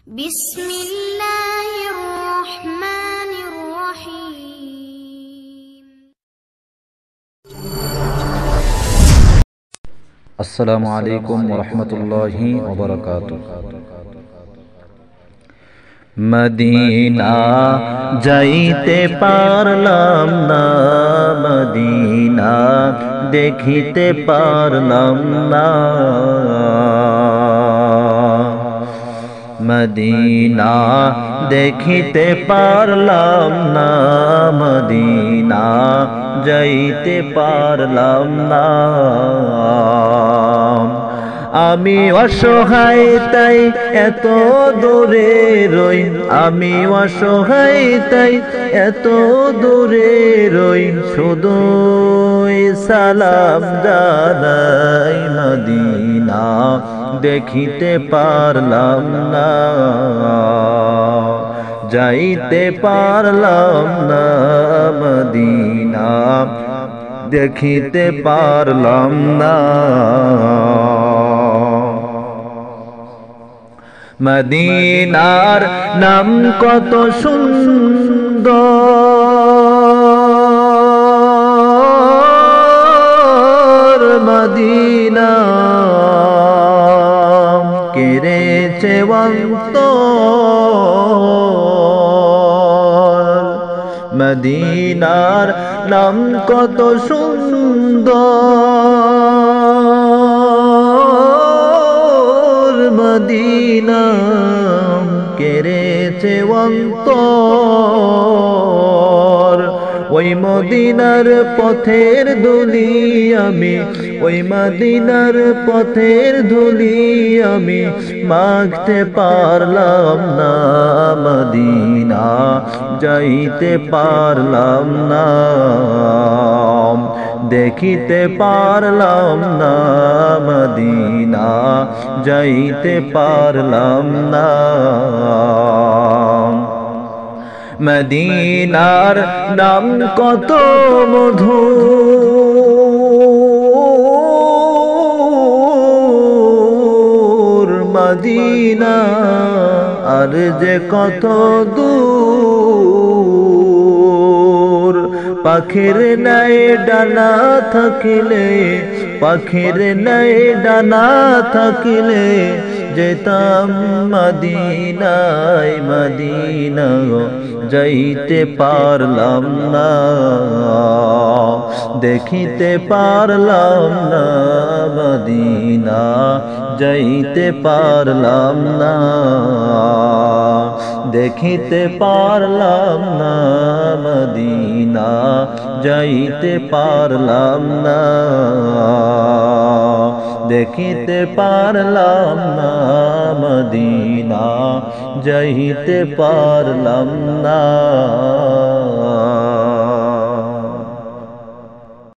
বিসমিল্লাহির রহমানির রহিম। আসসালামু আলাইকুম ওয়া রাহমাতুল্লাহি ওয়া বারাকাতুহু। মদিনা যাইতে পারলাম না, মদিনা দেখিতে পারলাম না, মদিনা দেখিতে পারলাম না, মদিনা যাইতে পারলাম না। আমি অসহায় তাই এত দূরে রই, আমি অসহায় তাই এত দূরে রই, শুধুই সালাম জানাই, মদিনা দেখিতে পারলাম না, যাইতে পারলাম না, মদিনা দেখিতে পারলাম না। মদিনার নাম কত সুন্দর, মদিনা কেড়েছে অন্তর, মদিনার নাম কত সুন্দর, মদিনা কেড়েছে অন্তর। ওই মদিনার পথের ধুলি আমি, ওই মদিনার পথের ধুলি আমি মাখতে পারলাম না, মদিনা যাইতে পারলাম না, দেখিতে পারলাম না, মদিনা যাইতে পারলাম না। মদিনার নাম কত মধুর, মদিনা আর যে কত দূর। পাখির নাই ডানা থাকিলে, পাখির নাই ডানা থাকিলে যেতাম মদিনায়, মদিনা যাইতে পারলাম না, দেখিতে পারলাম না, মদিনা যাইতে পারলাম না, দেখিতে পারলাম না, মদিনা যাইতে পারলাম না, দেখিতে পারলাম না, মদিনা যাইতে পারলাম না।